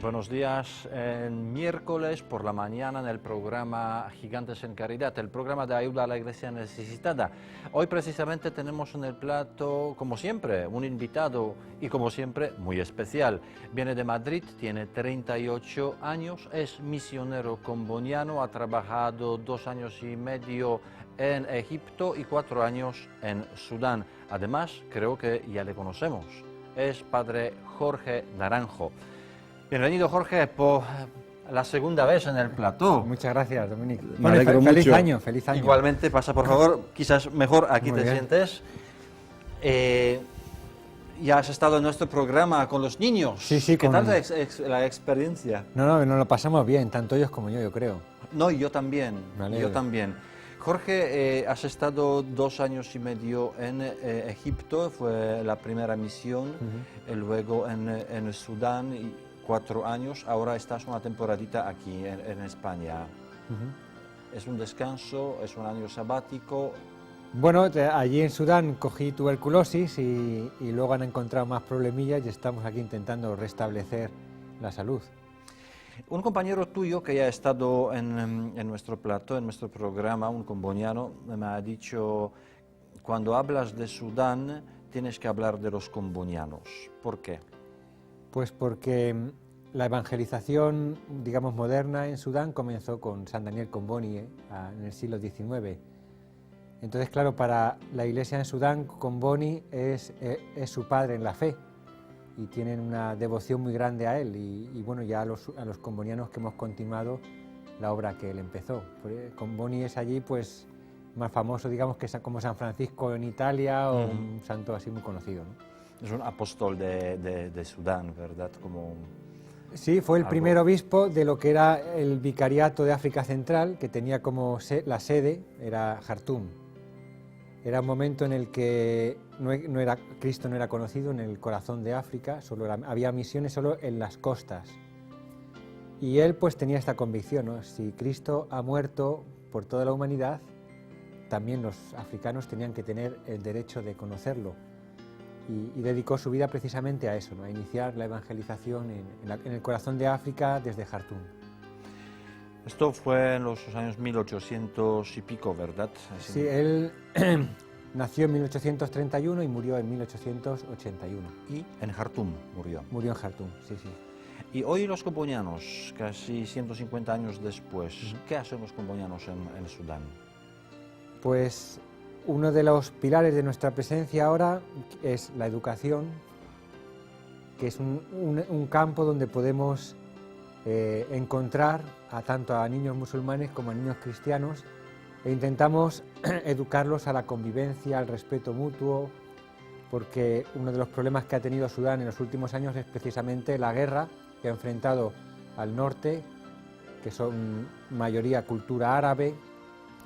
Buenos días. El miércoles por la mañana en el programa Gigantes en Caridad, el programa de ayuda a la iglesia necesitada. Hoy precisamente tenemos en el plato, como siempre, un invitado y como siempre muy especial. Viene de Madrid, tiene 38 años, es misionero comboniano, ha trabajado 2 años y medio en Egipto y 4 años en Sudán. Además, creo que ya le conocemos. Es padre Jorge Naranjo. Bienvenido, Jorge, por la segunda vez en el plató. Muchas gracias, Dominic. Me alegro feliz mucho. año, feliz año. Igualmente, pasa por favor, quizás mejor aquí Muy te bien. sientes. Ya has estado en nuestro programa con los niños. Sí, sí, ¿Qué con- tal la experiencia? No, nos lo pasamos bien, tanto ellos como yo creo. No, yo también, Me alegro. yo también. Jorge, has estado 2 años y medio en Egipto, fue la primera misión, luego en Sudán, y 4 años, ahora estás una temporadita aquí en España. ¿Es un descanso, es un año sabático? Bueno, allí en Sudán cogí tuberculosis y luego han encontrado más problemillas y estamos aquí intentando restablecer la salud. Un compañero tuyo que ya ha estado en nuestro plato, en nuestro programa, un comboniano, me ha dicho, cuando hablas de Sudán, tienes que hablar de los combonianos. ¿Por qué? Pues porque la evangelización, digamos, moderna en Sudán comenzó con San Daniel Comboni en el siglo XIX. Entonces, claro, para la iglesia en Sudán, Comboni es su padre en la fe y tienen una devoción muy grande a él y bueno, ya a los combonianos que hemos continuado la obra que él empezó. Comboni es allí pues más famoso, digamos, que como San Francisco en Italia o un santo así muy conocido, ¿no? Es un apóstol de Sudán, ¿verdad? Como Sí, fue el algo. primer obispo de lo que era el vicariato de África Central, que tenía como la sede, era Jartum. Era un momento en el que Cristo no era conocido en el corazón de África, había misiones solo en las costas. Y él pues tenía esta convicción, ¿no? Si Cristo ha muerto por toda la humanidad, también los africanos tenían que tener el derecho de conocerlo. Y dedicó su vida precisamente a eso, ¿no? A iniciar la evangelización en el corazón de África desde Jartum. Esto fue en los años 1800 y pico, ¿verdad? Así. Sí, él nació en 1831 y murió en 1881. Y en Jartum murió. Murió en Jartum, sí, sí. Y hoy los combonianos, casi 150 años después, ¿qué hacen los combonianos en Sudán? Pues uno de los pilares de nuestra presencia ahora es la educación, que es un campo donde podemos encontrar tanto a niños musulmanes como a niños cristianos e intentamos educarlos a la convivencia, al respeto mutuo, porque uno de los problemas que ha tenido Sudán en los últimos años es precisamente la guerra que ha enfrentado al norte, que son mayoría cultura árabe,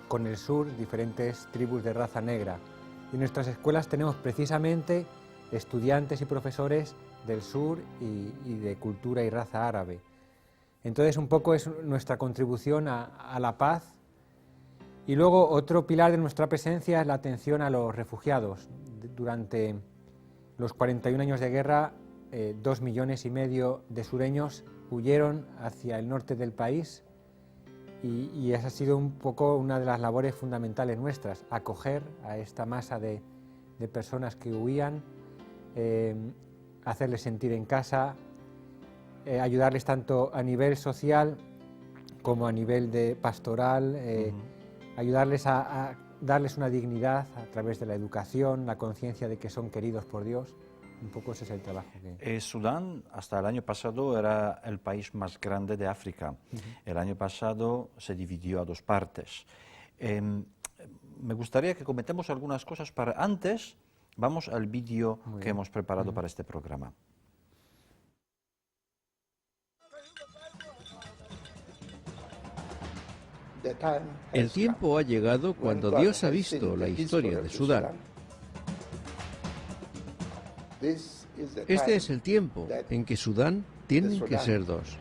con el sur, diferentes tribus de raza negra. Y en nuestras escuelas tenemos precisamente estudiantes y profesores del sur y de cultura y raza árabe. Entonces, un poco es nuestra contribución a la paz. Y luego, otro pilar de nuestra presencia es la atención a los refugiados. Durante los 41 años de guerra, 2,5 millones de sureños huyeron hacia el norte del país y esa ha sido un poco una de las labores fundamentales nuestras, acoger a esta masa de personas que huían, hacerles sentir en casa, ayudarles tanto a nivel social como a nivel de pastoral, ayudarles a darles una dignidad a través de la educación, la conciencia de que son queridos por Dios. Un poco ese es el trabajo que... Sudán hasta el año pasado era el país más grande de África. El año pasado se dividió a 2 partes. Me gustaría que comentemos algunas cosas para antes. Vamos al vídeo que hemos preparado para este programa. El tiempo ha llegado cuando Dios ha visto la historia de Sudán. Este es el tiempo en que Sudán tiene que ser 2.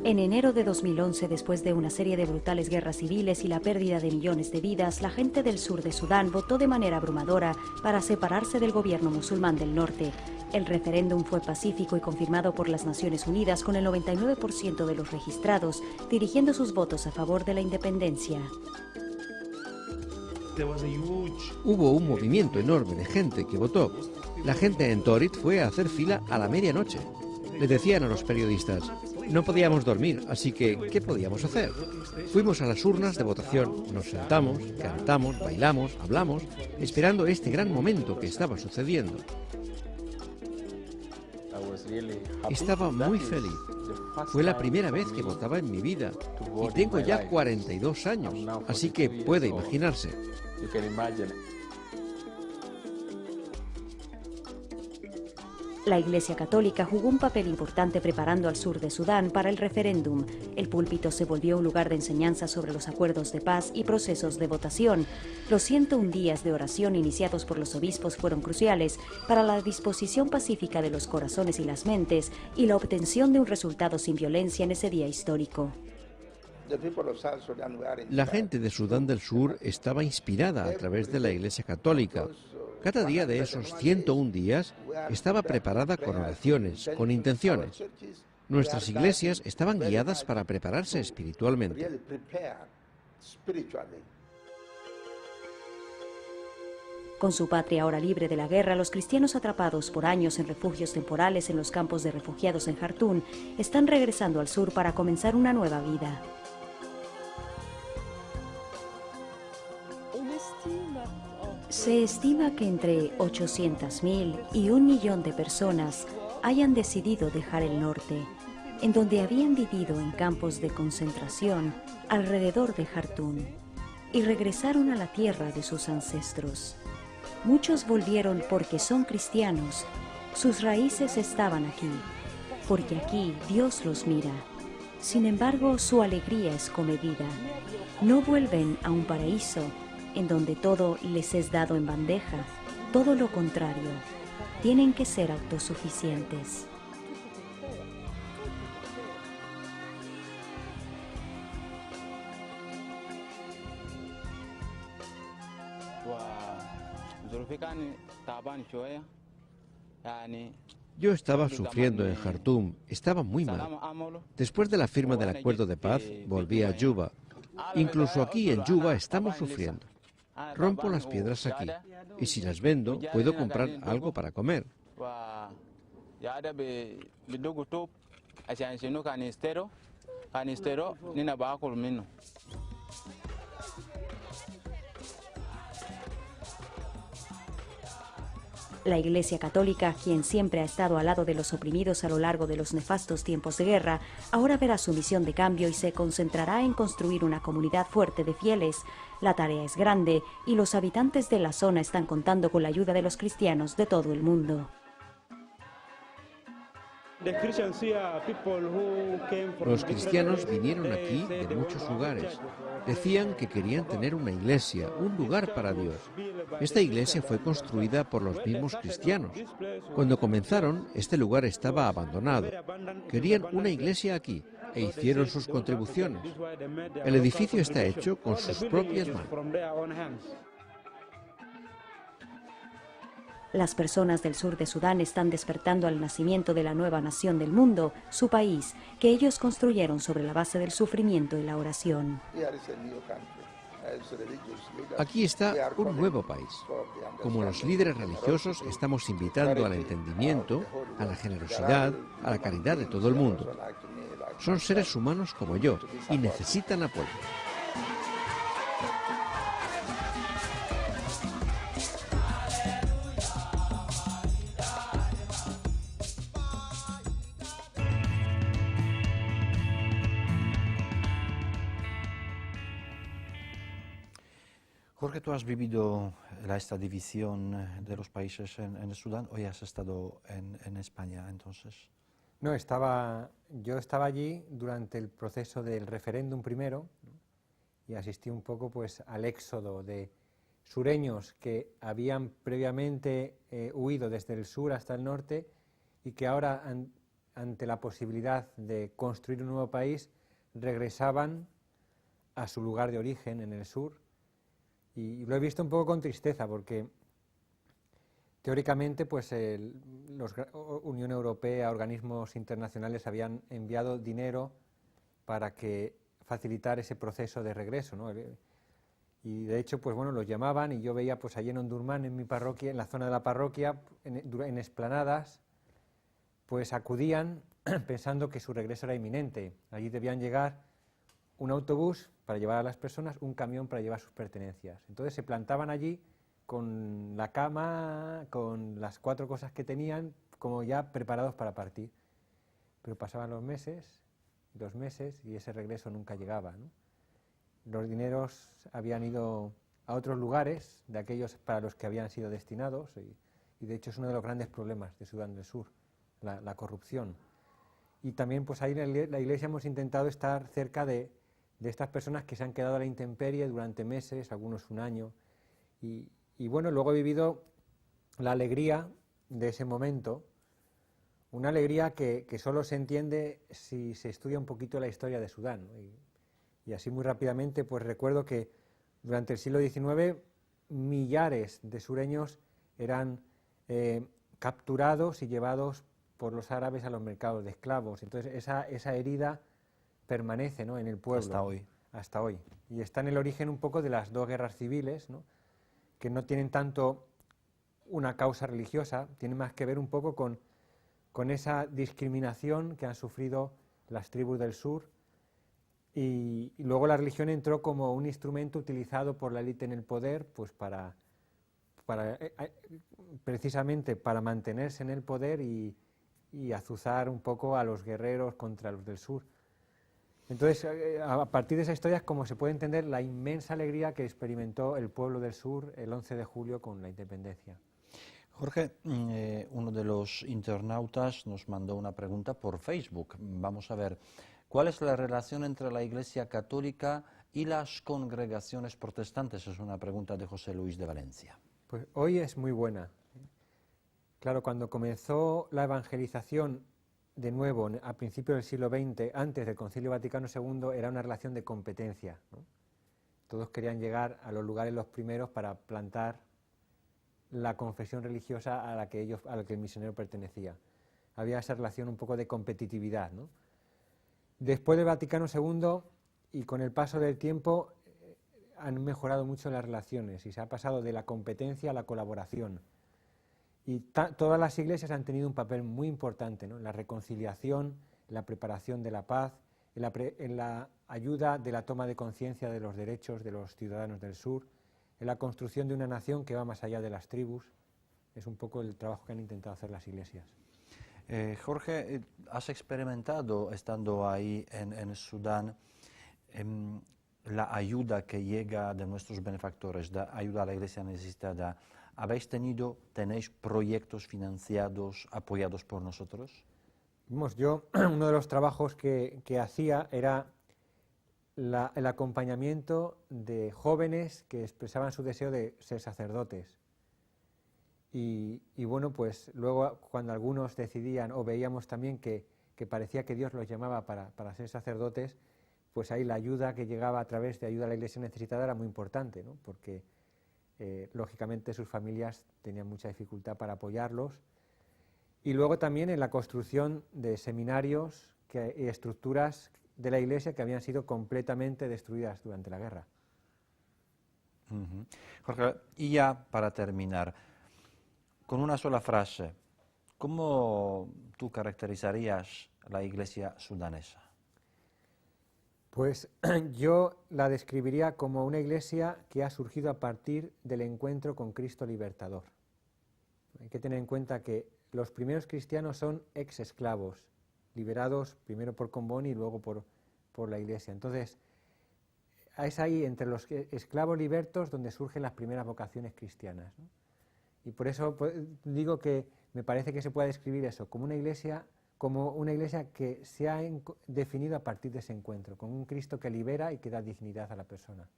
En enero de 2011, después de una serie de brutales guerras civiles y la pérdida de millones de vidas, la gente del sur de Sudán votó de manera abrumadora para separarse del gobierno musulmán del norte. El referéndum fue pacífico y confirmado por las Naciones Unidas, con el 99% de los registrados dirigiendo sus votos a favor de la independencia. Hubo un movimiento enorme de gente que votó. La gente en Torit fue a hacer fila a la medianoche. Le decían a los periodistas: no podíamos dormir, así que ¿qué podíamos hacer? Fuimos a las urnas de votación, nos sentamos, cantamos, bailamos, hablamos, esperando este gran momento que estaba sucediendo. Estaba muy feliz. Fue la primera vez que votaba en mi vida y tengo ya 42 años, así que puede imaginarse. La Iglesia Católica jugó un papel importante preparando al sur de Sudán para el referéndum. El púlpito se volvió un lugar de enseñanza sobre los acuerdos de paz y procesos de votación. Los 101 días de oración iniciados por los obispos fueron cruciales para la disposición pacífica de los corazones y las mentes y la obtención de un resultado sin violencia en ese día histórico. La gente de Sudán del Sur estaba inspirada a través de la Iglesia Católica. Cada día de esos 101 días estaba preparada con oraciones, con intenciones. Nuestras iglesias estaban guiadas para prepararse espiritualmente. Con su patria ahora libre de la guerra, los cristianos atrapados por años en refugios temporales en los campos de refugiados en Jartún están regresando al sur para comenzar una nueva vida. Se estima que entre 800.000 y 1 millón de personas hayan decidido dejar el norte, en donde habían vivido en campos de concentración alrededor de Jartún, y regresaron a la tierra de sus ancestros. Muchos volvieron porque son cristianos. Sus raíces estaban aquí, porque aquí Dios los mira. Sin embargo, su alegría es comedida. No vuelven a un paraíso en donde todo les es dado en bandeja. Todo lo contrario, tienen que ser autosuficientes. Yo estaba sufriendo en Jartum, estaba muy mal. Después de la firma del acuerdo de paz, volví a Juba. Incluso aquí en Juba estamos sufriendo. Rompo las piedras aquí y si las vendo puedo comprar algo para comer. La Iglesia Católica, quien siempre ha estado al lado de los oprimidos a lo largo de los nefastos tiempos de guerra, ahora verá su misión de cambio y se concentrará en construir una comunidad fuerte de fieles. La tarea es grande y los habitantes de la zona están contando con la ayuda de los cristianos de todo el mundo. Los cristianos vinieron aquí de muchos lugares. Decían que querían tener una iglesia, un lugar para Dios. Esta iglesia fue construida por los mismos cristianos. Cuando comenzaron, este lugar estaba abandonado. Querían una iglesia aquí e hicieron sus contribuciones. El edificio está hecho con sus propias manos. Las personas del sur de Sudán están despertando al nacimiento de la nueva nación del mundo, su país, que ellos construyeron sobre la base del sufrimiento y la oración. Aquí está un nuevo país. Como los líderes religiosos estamos invitando al entendimiento, a la generosidad, a la caridad de todo el mundo. Son seres humanos como yo y necesitan apoyo. Jorge, ¿tú has vivido esta división de los países en el Sudán o ya has estado en España entonces? No, yo estaba allí durante el proceso del referéndum primero, ¿no? Y asistí un poco pues al éxodo de sureños que habían previamente huido desde el sur hasta el norte y que ahora ante la posibilidad de construir un nuevo país, regresaban a su lugar de origen en el sur, y lo he visto un poco con tristeza, porque teóricamente pues Unión Europea, organismos internacionales habían enviado dinero para facilitar ese proceso de regreso, ¿no? Y de hecho, pues bueno, los llamaban y yo veía pues allí en Ondurmán, en mi parroquia, en la zona de la parroquia, en explanadas, pues acudían pensando que su regreso era inminente. Allí debían llegar un autobús para llevar a las personas, un camión para llevar sus pertenencias. Entonces se plantaban allí con la cama, con las 4 cosas que tenían, como ya preparados para partir. Pero pasaban los meses, 2 meses, y ese regreso nunca llegaba, ¿no? Los dineros habían ido a otros lugares, de aquellos para los que habían sido destinados, y de hecho es uno de los grandes problemas de Sudán del Sur, la corrupción. Y también pues ahí en la Iglesia hemos intentado estar cerca de estas personas que se han quedado a la intemperie durante meses, algunos un año, y bueno, luego he vivido la alegría de ese momento, una alegría que solo se entiende si se estudia un poquito la historia de Sudán, ¿no? Y así muy rápidamente, pues recuerdo que durante el siglo XIX millares de sureños eran capturados y llevados por los árabes a los mercados de esclavos. Entonces esa herida permanece, ¿no?, en el pueblo. Hasta hoy. Y está en el origen un poco de las 2 guerras civiles, ¿no?, que no tienen tanto una causa religiosa, tienen más que ver un poco con esa discriminación que han sufrido las tribus del sur. Y luego la religión entró como un instrumento utilizado por la élite en el poder, pues precisamente para mantenerse en el poder y azuzar un poco a los guerreros contra los del sur. Entonces, a partir de esa historia es como se puede entender la inmensa alegría que experimentó el pueblo del sur el 11 de julio con la independencia. Jorge, uno de los internautas nos mandó una pregunta por Facebook. Vamos a ver, ¿cuál es la relación entre la Iglesia Católica y las congregaciones protestantes? Es una pregunta de José Luis de Valencia. Pues hoy es muy buena. Claro, cuando comenzó la evangelización de nuevo a principios del siglo XX, antes del Concilio Vaticano II, era una relación de competencia, ¿no? Todos querían llegar a los lugares los primeros para plantar la confesión religiosa a la que el misionero pertenecía. Había esa relación un poco de competitividad, ¿no? Después del Vaticano II y con el paso del tiempo han mejorado mucho las relaciones y se ha pasado de la competencia a la colaboración. Y todas las iglesias han tenido un papel muy importante, ¿no?, en la reconciliación, en la preparación de la paz, en la ayuda de la toma de conciencia de los derechos de los ciudadanos del sur, en la construcción de una nación que va más allá de las tribus. Es un poco el trabajo que han intentado hacer las iglesias. Jorge, ¿has experimentado, estando ahí en Sudán, la ayuda que llega de nuestros benefactores, la ayuda a la iglesia necesitada? ¿Tenéis proyectos financiados, apoyados por nosotros? Yo, uno de los trabajos que hacía era el acompañamiento de jóvenes que expresaban su deseo de ser sacerdotes. Y bueno, pues luego cuando algunos decidían, o veíamos también que parecía que Dios los llamaba para ser sacerdotes, pues ahí la ayuda que llegaba a través de ayuda a la iglesia necesitada era muy importante, ¿no?, porque lógicamente sus familias tenían mucha dificultad para apoyarlos. Y luego también en la construcción de seminarios y estructuras de la iglesia que habían sido completamente destruidas durante la guerra. Jorge, y ya para terminar, con una sola frase, ¿cómo tú caracterizarías la iglesia sudanesa? Pues yo la describiría como una iglesia que ha surgido a partir del encuentro con Cristo libertador. Hay que tener en cuenta que los primeros cristianos son ex-esclavos, liberados primero por Comboni y luego por la iglesia. Entonces, es ahí entre los esclavos libertos donde surgen las primeras vocaciones cristianas, ¿no? Y por eso digo que me parece que se puede describir eso como una iglesia que se ha definido a partir de ese encuentro, con un Cristo que libera y que da dignidad a la persona.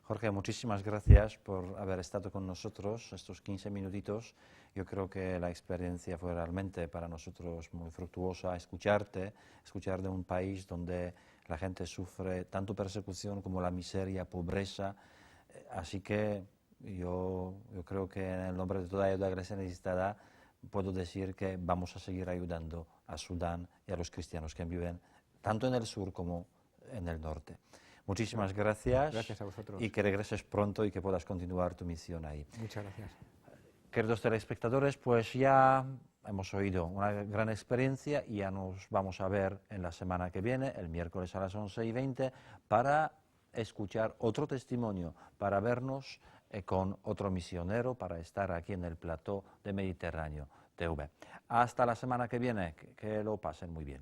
Jorge, muchísimas gracias por haber estado con nosotros estos 15 minutitos. Yo creo que la experiencia fue realmente para nosotros muy fructuosa, escuchar de un país donde la gente sufre tanto persecución como la miseria, pobreza. Así que yo creo que en el nombre de toda ayuda iglesia necesitada puedo decir que vamos a seguir ayudando a Sudán y a los cristianos que viven tanto en el sur como en el norte. Muchísimas gracias. Gracias a vosotros. Y que regreses pronto y que puedas continuar tu misión ahí. Muchas gracias. Queridos telespectadores, pues ya hemos oído una gran experiencia y ya nos vamos a ver en la semana que viene, el miércoles a las 11:20, para escuchar otro testimonio, para vernos con otro misionero, para estar aquí en el plató de Mediterráneo TV. Hasta la semana que viene, que lo pasen muy bien.